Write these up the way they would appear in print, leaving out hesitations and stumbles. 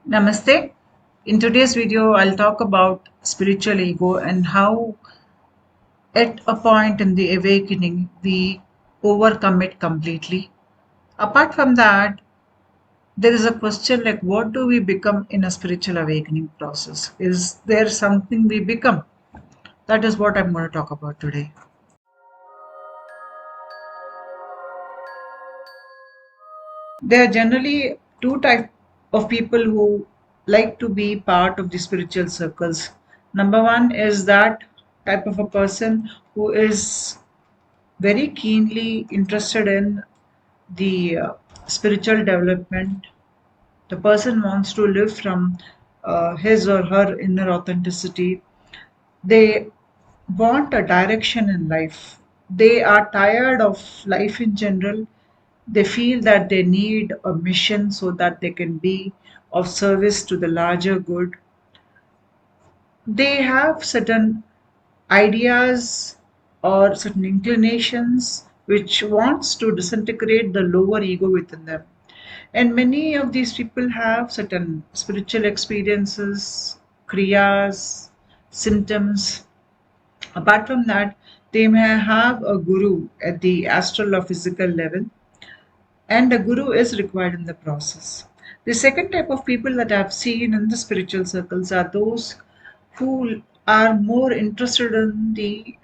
Namaste. In today's video, I'll talk about spiritual ego and how at a point in the awakening we overcome it completely. Apart from that, there is a question like what do we become in a spiritual awakening process? Is there something we become? That is what I'm going to talk about today. There are generally two types of people who like to be part of the spiritual circles. Number one is that type of a person who is very keenly interested in the spiritual development. The person wants to live from his or her inner authenticity. They want a direction in life. They are tired of life in general. They feel that they need a mission so that they can be of service to the larger good. They have certain ideas or certain inclinations which wants to disintegrate the lower ego within them, and many of these people have certain spiritual experiences, kriyas, symptoms. Apart from that, they may have a guru at the astral or physical level, and a guru is required in the process. The second type of people that I've seen in the spiritual circles are those who are more interested in the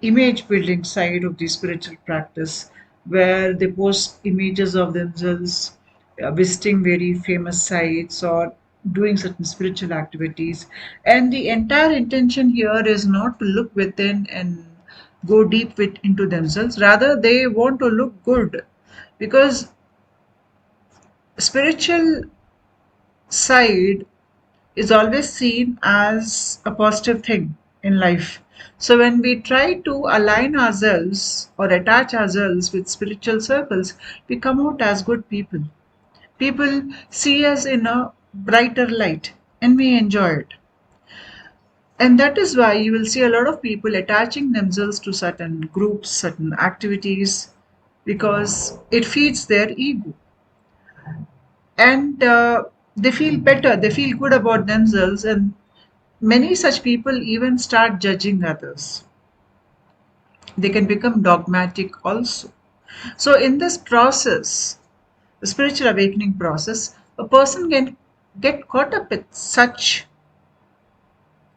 image building side of the spiritual practice, where they post images of themselves visiting very famous sites or doing certain spiritual activities, and the entire intention here is not to look within and go deep into themselves. Rather, they want to look good, because spiritual side is always seen as a positive thing in life. So when we try to align ourselves or attach ourselves with spiritual circles, we come out as good people. People see us in a brighter light and we enjoy it. And that is why you will see a lot of people attaching themselves to certain groups, certain activities, because it feeds their ego. And they feel better, they feel good about themselves, and many such people even start judging others. They can become dogmatic also. So in this process, the spiritual awakening process, a person can get caught up with such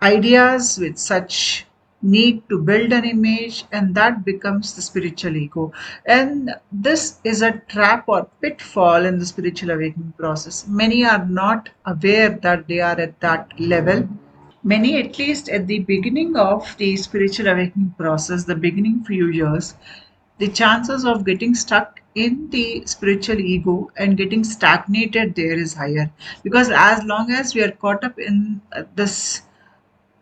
ideas, with such need to build an image, and that becomes the spiritual ego. And this is a trap or pitfall in the spiritual awakening process. Many are not aware that they are at that level. Many, at least at the beginning of the spiritual awakening process, the beginning few years, the chances of getting stuck in the spiritual ego and getting stagnated there is higher, because as long as we are caught up in this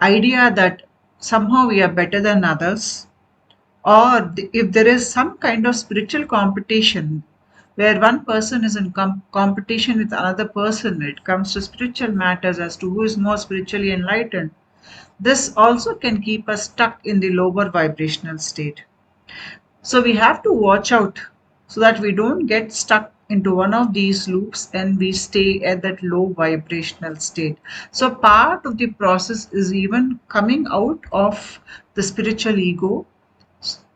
idea that somehow we are better than others, or if there is some kind of spiritual competition where one person is in competition with another person when it comes to spiritual matters as to who is more spiritually enlightened, this also can keep us stuck in the lower vibrational state. So we have to watch out so that we don't get stuck into one of these loops and we stay at that low vibrational state. So part of the process is even coming out of the spiritual ego,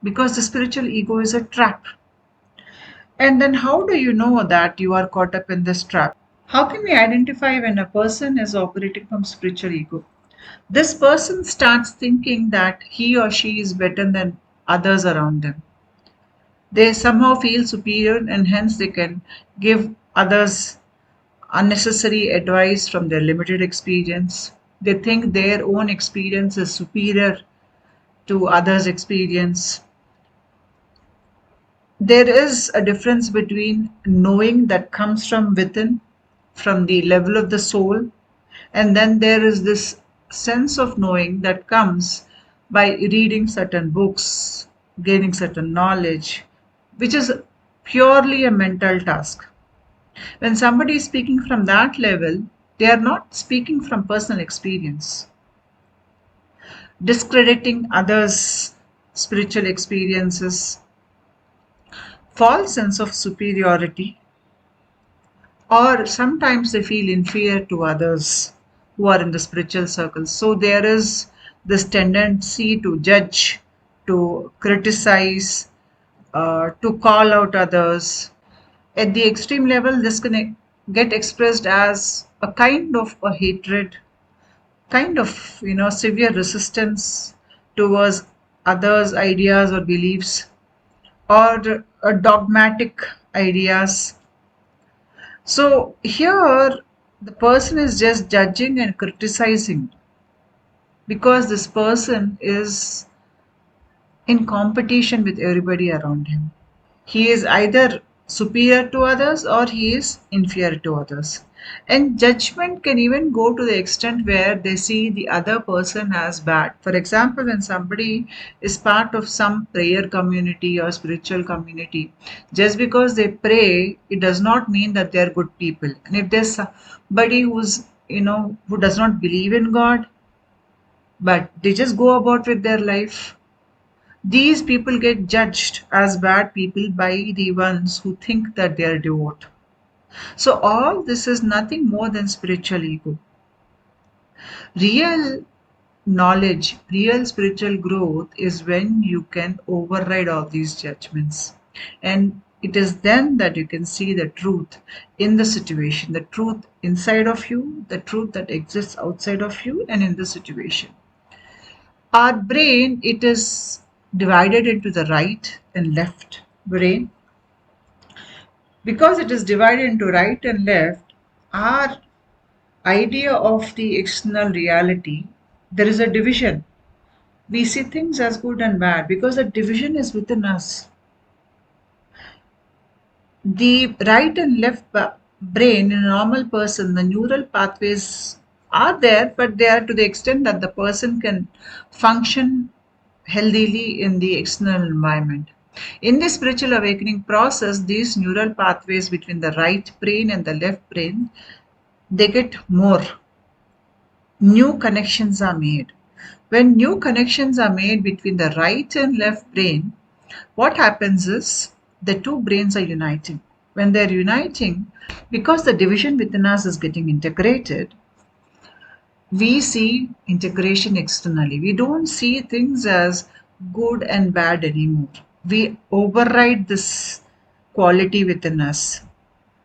because the spiritual ego is a trap. And then how do you know that you are caught up in this trap? How can we identify when a person is operating from spiritual ego? This person starts thinking that he or she is better than others around them. They somehow feel superior and hence they can give others unnecessary advice from their limited experience. They think their own experience is superior to others' experience. There is a difference between knowing that comes from within, from the level of the soul, and then there is this sense of knowing that comes by reading certain books, gaining certain knowledge, which is purely a mental task. When somebody is speaking from that level, they are not speaking from personal experience. Discrediting others' spiritual experiences, false sense of superiority, or sometimes they feel inferior to others who are in the spiritual circles. So there is this tendency to judge, to criticize, to call out others. At the extreme level, this can get expressed as a kind of a hatred, kind of severe resistance towards others' ideas or beliefs, or dogmatic ideas. So here the person is just judging and criticizing because this person is in competition with everybody around him. He is either superior to others or he is inferior to others. And judgment can even go to the extent where they see the other person as bad. For example, when somebody is part of some prayer community or spiritual community, just because they pray, it does not mean that they are good people. And if there's somebody who does not believe in God, but they just go about with their life, these people get judged as bad people by the ones who think that they are devout. So, all this is nothing more than spiritual ego. Real knowledge, real spiritual growth is when you can override all these judgments. And it is then that you can see the truth in the situation, the truth inside of you, the truth that exists outside of you, and in the situation. Our brain, it is divided into the right and left brain. Because it is divided into right and left, our idea of the external reality, there is a division. We see things as good and bad because the division is within us. The right and left brain in a normal person, the neural pathways are there, but they are to the extent that the person can function healthily in the external environment. In the spiritual awakening process, these neural pathways between the right brain and the left brain, they get more. New connections are made. When new connections are made between the right and left brain, what happens is the two brains are uniting. When they're uniting, because the division within us is getting integrated, we see integration externally. We don't see things as good and bad anymore. We override this quality within us.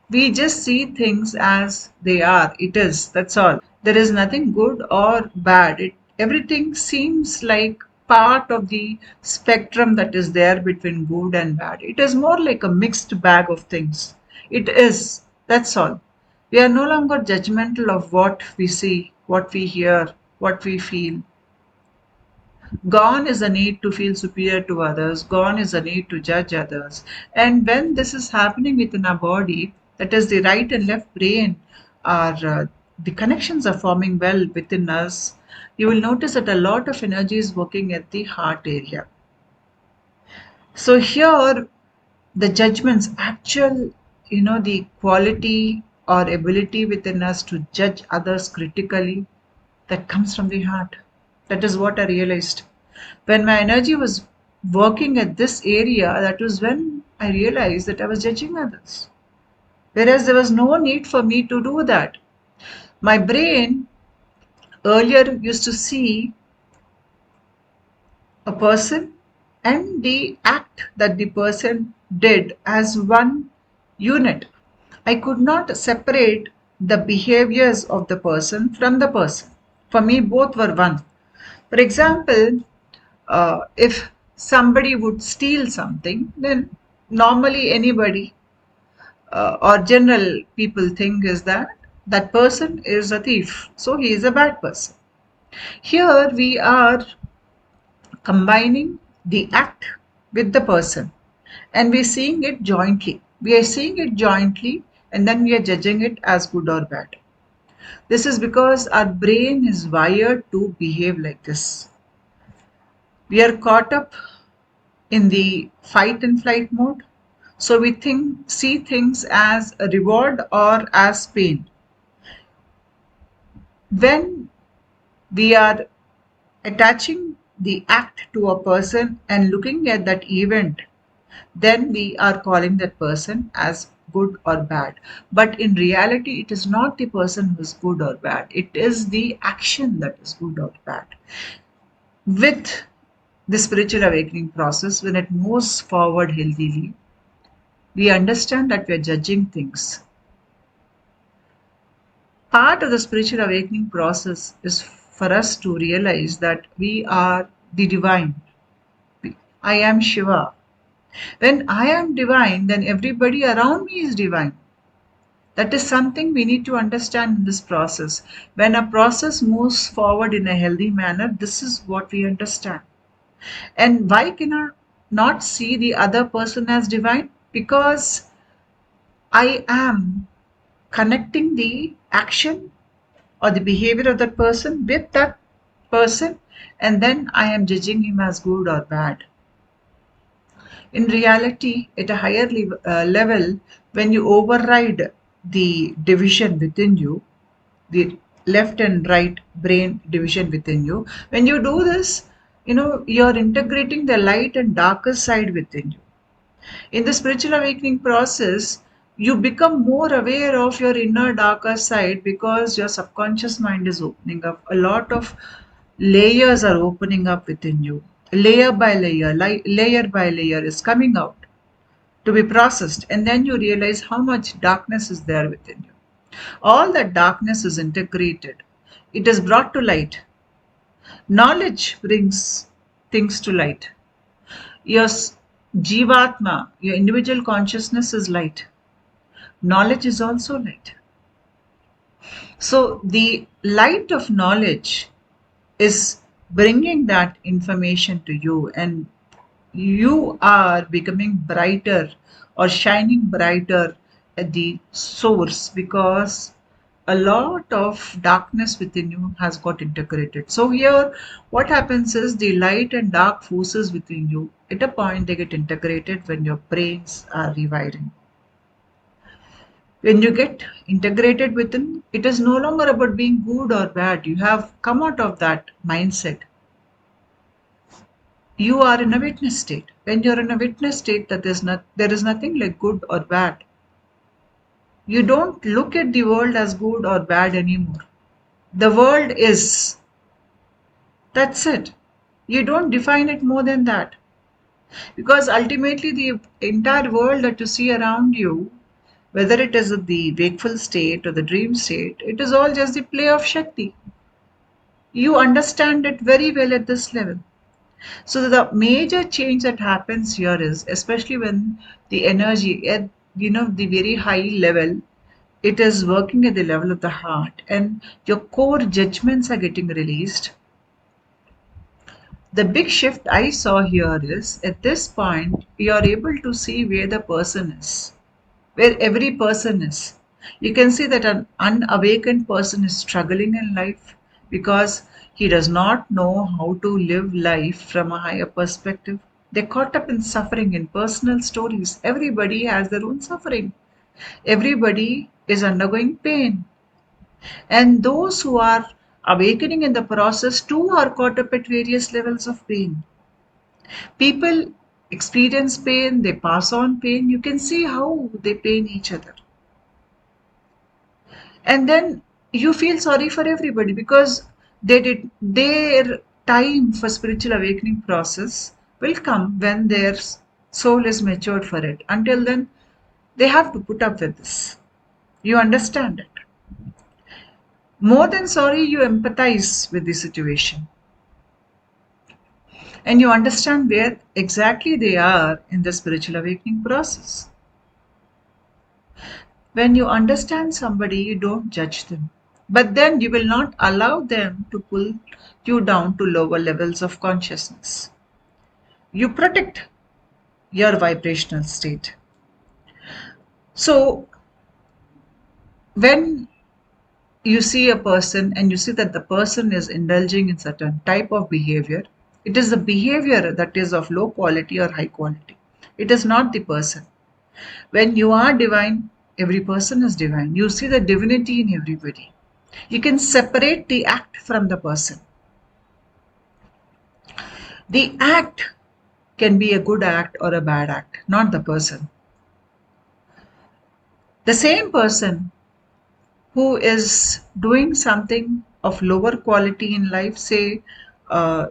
We just see things as they are. It is. That's all. There is nothing good or bad. Everything seems like part of the spectrum that is there between good and bad. It is more like a mixed bag of things. It is. That's all. We are no longer judgmental of what we see, what we hear, what we feel. Gone is the need to feel superior to others. Gone is the need to judge others. And when this is happening within our body, that is the right and left brain are the connections are forming well within us. You will notice that a lot of energy is working at the heart area. So here, the judgments, actual, the quality or ability within us to judge others critically, that comes from the heart. That is what I realized. When my energy was working at this area, that was when I realized that I was judging others. Whereas there was no need for me to do that. My brain earlier used to see a person and the act that the person did as one unit. I could not separate the behaviors of the person from the person. For me, both were one. For example, if somebody would steal something, then normally anybody or general people think is that that person is a thief, so he is a bad person. Here we are combining the act with the person and we're seeing it jointly. We are seeing it jointly and then we are judging it as good or bad. This is because our brain is wired to behave like this. We are caught up in the fight and flight mode. So we see things as a reward or as pain. When we are attaching the act to a person and looking at that event, then we are calling that person as good or bad. But in reality, it is not the person who is good or bad. It is the action that is good or bad. With the spiritual awakening process, when it moves forward healthily, we understand that we are judging things. Part of the spiritual awakening process is for us to realize that we are the divine. I am Shiva. When I am divine, then everybody around me is divine. That is something we need to understand in this process. When a process moves forward in a healthy manner, this is what we understand. And why can I not see the other person as divine? Because I am connecting the action or the behavior of that person with that person, and then I am judging him as good or bad. In reality, at a higher level, when you override the division within you, the left and right brain division within you, when you do this, you're integrating the light and darker side within you. In the spiritual awakening process, you become more aware of your inner darker side because your subconscious mind is opening up. A lot of layers are opening up within you. Layer by layer, layer by layer is coming out to be processed, and then you realize how much darkness is there within you. All that darkness is integrated, it is brought to light. Knowledge brings things to light. Your jivatma, your individual consciousness is light. Knowledge is also light. So the light of knowledge is bringing that information to you, and you are becoming brighter or shining brighter at the source, because a lot of darkness within you has got integrated. So here what happens is the light and dark forces within you, at a point they get integrated when your brains are rewiring. When you get integrated within, it is no longer about being good or bad. You have come out of that mindset. You are in a witness state. When you're in a witness state, that there is nothing like good or bad. You don't look at the world as good or bad anymore. The world is. That's it. You don't define it more than that. Because ultimately, the entire world that you see around you, whether it is the wakeful state or the dream state, it is all just the play of Shakti. You understand it very well at this level. So the major change that happens here is, especially when the energy at the very high level, it is working at the level of the heart, and your core judgments are getting released. The big shift I saw here is, at this point, you are able to see where the person is, where every person is. You can see that an unawakened person is struggling in life because he does not know how to live life from a higher perspective. They're caught up in suffering, in personal stories. Everybody has their own suffering. Everybody is undergoing pain. And those who are awakening in the process too are caught up at various levels of pain. People experience pain, they pass on pain. You can see how they pain each other. And then you feel sorry for everybody because they did their time for spiritual awakening process will come when their soul is matured for it. Until then, they have to put up with this. You understand it. More than sorry, you empathize with the situation. And you understand where exactly they are in the spiritual awakening process. When you understand somebody, you don't judge them. But then you will not allow them to pull you down to lower levels of consciousness. You protect your vibrational state. So, when you see a person and you see that the person is indulging in certain type of behavior, it is the behavior that is of low quality or high quality. It is not the person. When you are divine, every person is divine. You see the divinity in everybody. You can separate the act from the person. The act can be a good act or a bad act, not the person. The same person who is doing something of lower quality in life, say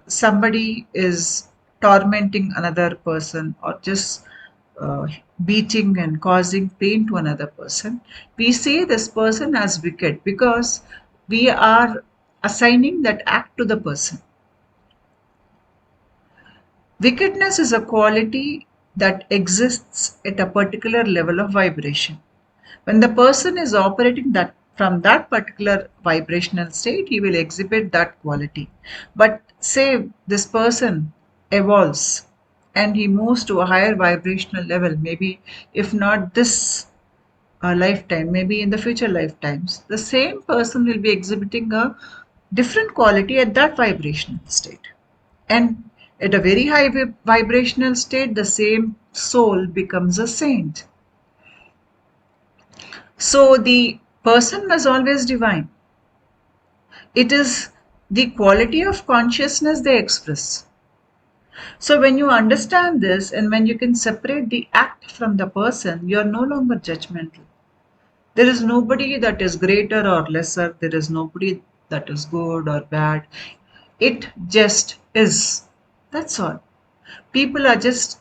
somebody is tormenting another person or just uh, beating and causing pain to another person, we say this person as wicked because we are assigning that act to the person. Wickedness is a quality that exists at a particular level of vibration. When the person is operating that from that particular vibrational state, he will exhibit that quality. But say this person evolves and he moves to a higher vibrational level, maybe if not this lifetime, maybe in the future lifetimes, the same person will be exhibiting a different quality at that vibrational state. And at a very high vibrational state, the same soul becomes a saint. So the person was always divine. It is the quality of consciousness they express. So when you understand this and when you can separate the act from the person, you are no longer judgmental. There is nobody that is greater or lesser. There is nobody that is good or bad. It just is. That's all. People are just,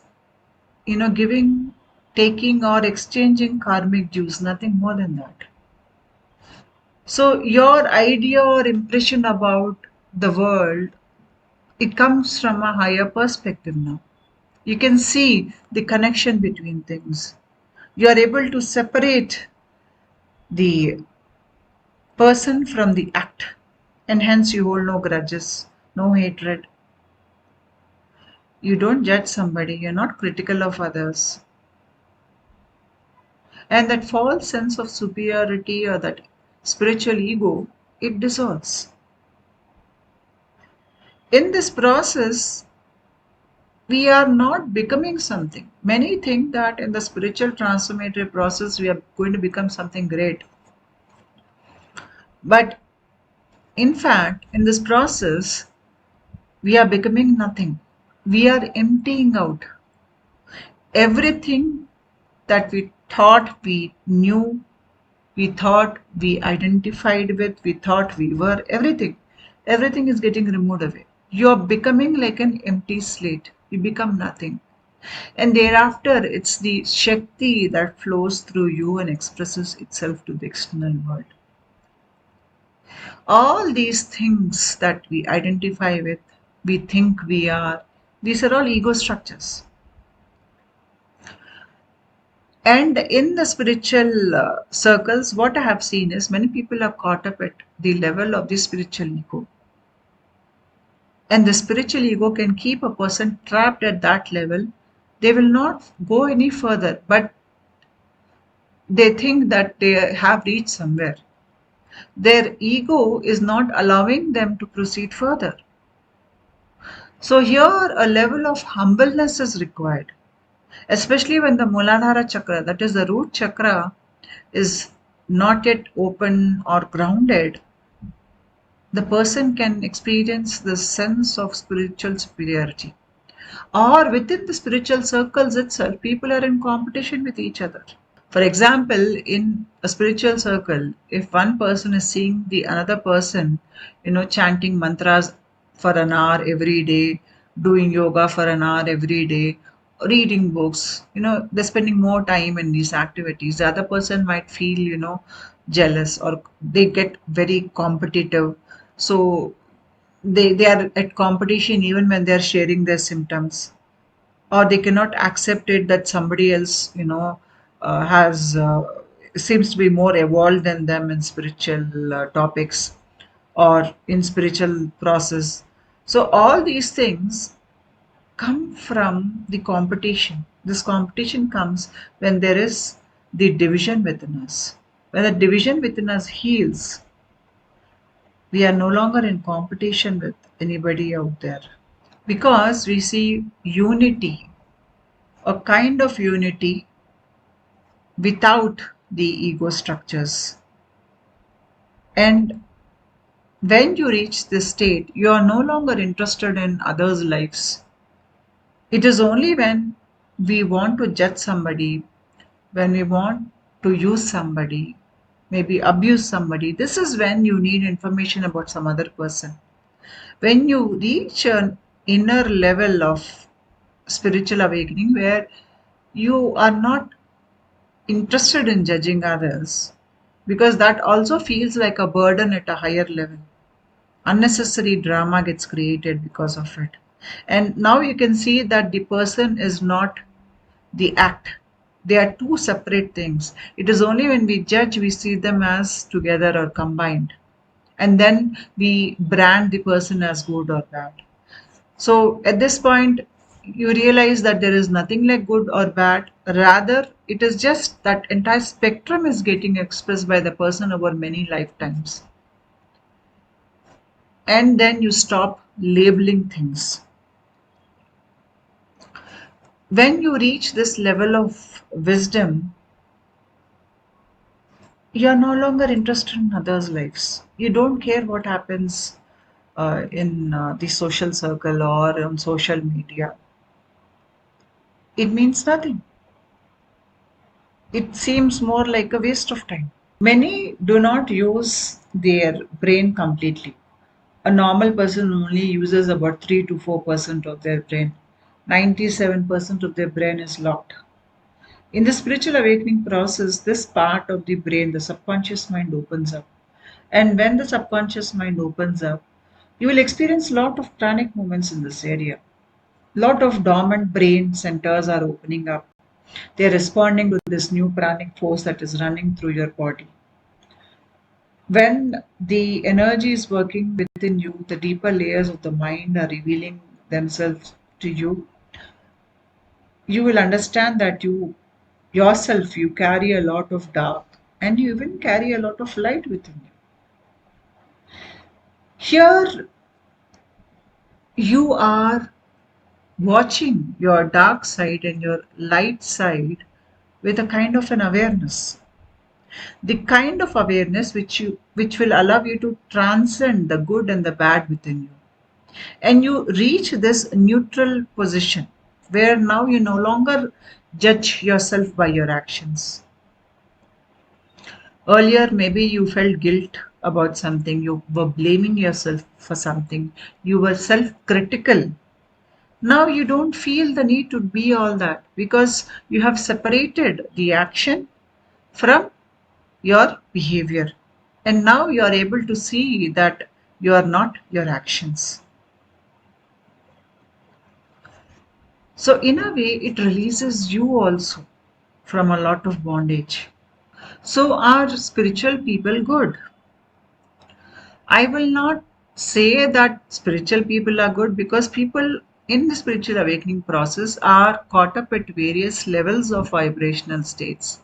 giving, taking, or exchanging karmic dues, nothing more than that. So your idea or impression about the world, it comes from a higher perspective now. You can see the connection between things. You are able to separate the person from the act, and hence you hold no grudges, no hatred. You don't judge somebody, you're not critical of others. And that false sense of superiority or that spiritual ego, it dissolves. In this process, we are not becoming something. Many think that in the spiritual transformative process, we are going to become something great. But in fact, in this process, we are becoming nothing. We are emptying out everything that we thought we knew, we thought we identified with, we thought we were, everything. Everything is getting removed away. You're becoming like an empty slate. You become nothing. And thereafter, it's the Shakti that flows through you and expresses itself to the external world. All these things that we identify with, we think we are, these are all ego structures. And in the spiritual circles, what I have seen is many people are caught up at the level of the spiritual ego. And the spiritual ego can keep a person trapped at that level. They will not go any further, but they think that they have reached somewhere. Their ego is not allowing them to proceed further. So here a level of humbleness is required, especially when the Muladhara chakra, that is the root chakra, is not yet open or grounded. The person can experience the sense of spiritual superiority. Or within the spiritual circles itself, people are in competition with each other. For example, in a spiritual circle, if one person is seeing the another person, chanting mantras for an hour every day, doing yoga for an hour every day, reading books, they're spending more time in these activities. The other person might feel, jealous or they get very competitive. So they are at competition even when they're sharing their symptoms, or they cannot accept it that somebody else has seems to be more evolved than them in spiritual topics or in spiritual process. So all these things come from the competition. This competition comes when there is the division within us. When the division within us heals, we are no longer in competition with anybody out there because we see unity, a kind of unity without the ego structures. And when you reach this state, you are no longer interested in others' lives. It is only when we want to judge somebody, when we want to use somebody, maybe abuse somebody. This is when you need information about some other person. When you reach an inner level of spiritual awakening where you are not interested in judging others, because that also feels like a burden at a higher level. Unnecessary drama gets created because of it. And now you can see that the person is not the act. They are two separate things. It is only when we judge we see them as together or combined. And then we brand the person as good or bad. So at this point, you realize that there is nothing like good or bad. Rather, it is just that entire spectrum is getting expressed by the person over many lifetimes. And then you stop labeling things. When you reach this level of wisdom, you are no longer interested in others' lives. You don't care what happens in the social circle or on social media. It means nothing. It seems more like a waste of time. Many do not use their brain completely. A normal person only uses about 3 to 4% of their brain. 97% of their brain is locked. In the spiritual awakening process, this part of the brain, the subconscious mind, opens up. And when the subconscious mind opens up, you will experience a lot of pranic movements in this area. Lot of dormant brain centers are opening up. They are responding to this new pranic force that is running through your body. When the energy is working within you, the deeper layers of the mind are revealing themselves to you. You will understand that you yourself, you carry a lot of dark and you even carry a lot of light within you. Here, you are watching your dark side and your light side with a kind of an awareness, the kind of awareness which will allow you to transcend the good and the bad within you, and you reach this neutral position where now you no longer judge yourself by your actions. Earlier maybe you felt guilt about something, you were blaming yourself for something, you were self critical. Now you don't feel the need to be all that because you have separated the action from your behavior. And now you are able to see that you are not your actions. So, in a way, it releases you also from a lot of bondage. So, are spiritual people good? I will not say that spiritual people are good because people in the spiritual awakening process are caught up at various levels of vibrational states.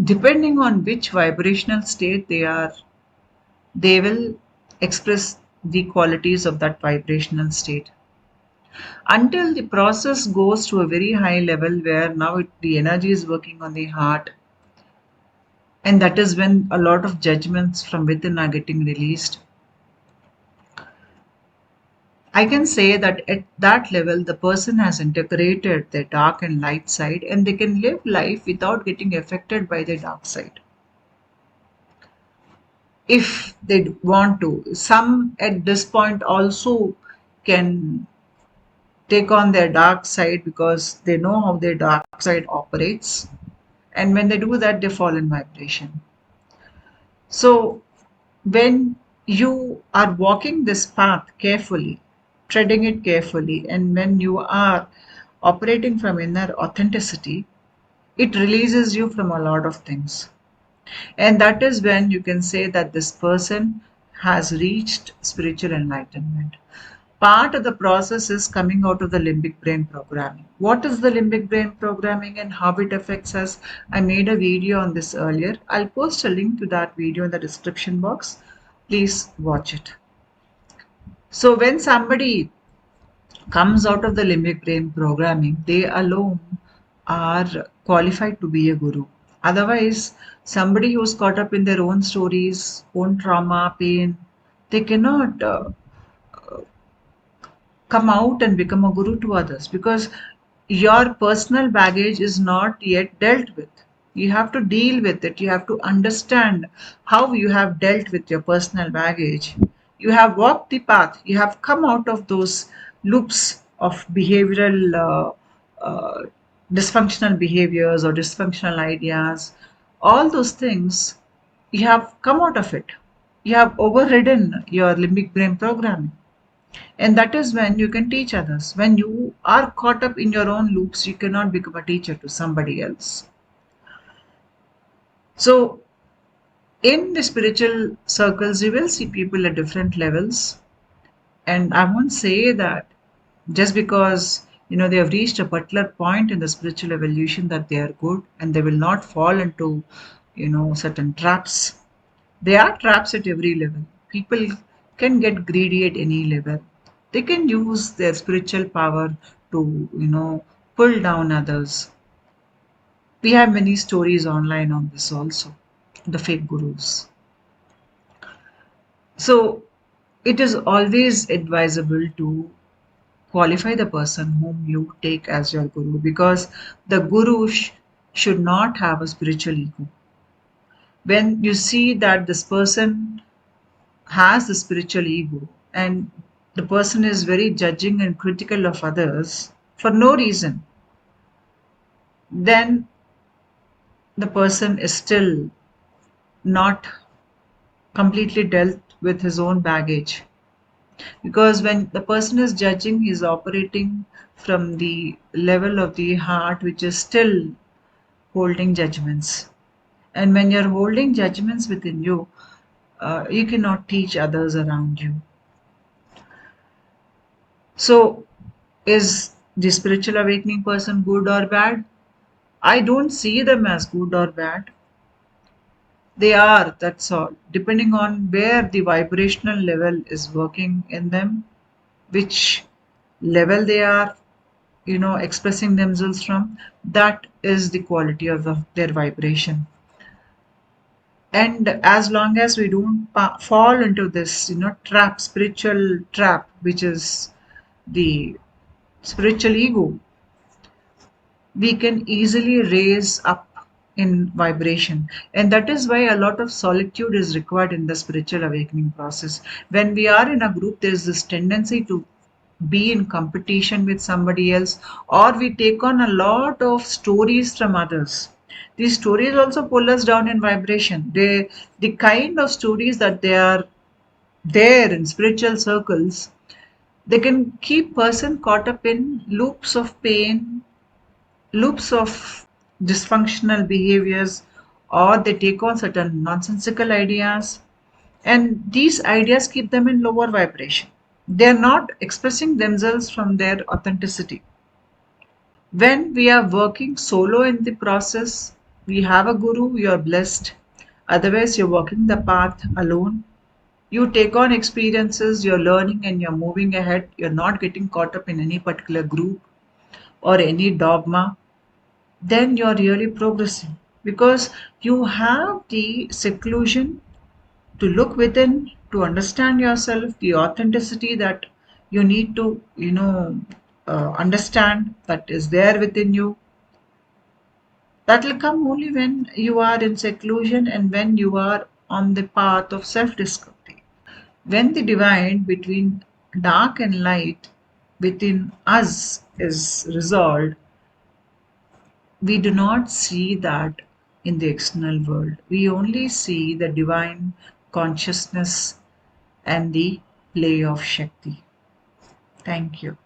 Depending on which vibrational state they are, they will express the qualities of that vibrational state until the process goes to a very high level where now the energy is working on the heart, and that is when a lot of judgments from within are getting released. I can say that at that level the person has integrated their dark and light side and they can live life without getting affected by the dark side if they want to. Some at this point also can take on their dark side because they know how their dark side operates, and when they do that they fall in vibration. So when you are walking this path carefully, treading it carefully, and when you are operating from inner authenticity, it releases you from a lot of things. And that is when you can say that this person has reached spiritual enlightenment. Part of the process is coming out of the limbic brain programming. What is the limbic brain programming and how it affects us? I made a video on this earlier. I'll post a link to that video in the description box. Please watch it. So when somebody comes out of the limbic brain programming, they alone are qualified to be a guru. Otherwise, somebody who's caught up in their own stories, own trauma, pain, they cannot come out and become a guru to others because your personal baggage is not yet dealt with. You have to deal with it. You have to understand how you have dealt with your personal baggage. You have walked the path. You have come out of those loops of behavioral dysfunctional behaviors or dysfunctional ideas. All those things, you have come out of it. You have overridden your limbic brain programming. And that is when you can teach others. When you are caught up in your own loops, you cannot become a teacher to somebody else. So, in the spiritual circles, you will see people at different levels. And I won't say that just because they have reached a particular point in the spiritual evolution that they are good and they will not fall into certain traps. There are traps at every level. People can get greedy at any level. They can use their spiritual power to, pull down others. We have many stories online on this also, the fake gurus. So it is always advisable to qualify the person whom you take as your guru, because the guru should not have a spiritual ego. When you see that this person has the spiritual ego and the person is very judging and critical of others for no reason, then the person is still not completely dealt with his own baggage. Because when the person is judging, he is operating from the level of the heart, which is still holding judgments. And when you're holding judgments within you, you cannot teach others around you. So, is the spiritual awakening person good or bad? I don't see them as good or bad. They are, that's all. Depending on where the vibrational level is working in them, which level they are, expressing themselves from, that is the quality of their vibration. And as long as we don't fall into this, trap, spiritual trap, which is the spiritual ego, we can easily raise up in vibration. And that is why a lot of solitude is required in the spiritual awakening process. When we are in a group, there is this tendency to be in competition with somebody else, or we take on a lot of stories from others. These stories also pull us down in vibration. The kind of stories that they are there in spiritual circles, they can keep person caught up in loops of pain, loops of dysfunctional behaviors, or they take on certain nonsensical ideas, and these ideas keep them in lower vibration. They are not expressing themselves from their authenticity. When we are working solo in the process, we have a guru, you are blessed. Otherwise, you're walking the path alone. You take on experiences, you're learning and you're moving ahead. You're not getting caught up in any particular group or any dogma. Then you're really progressing, because you have the seclusion to look within, to understand yourself, the authenticity that you need to, understand that is there within you. That will come only when you are in seclusion and when you are on the path of self discovery. When the divide between dark and light within us is resolved, we do not see that in the external world. We only see the divine consciousness and the play of Shakti. Thank you.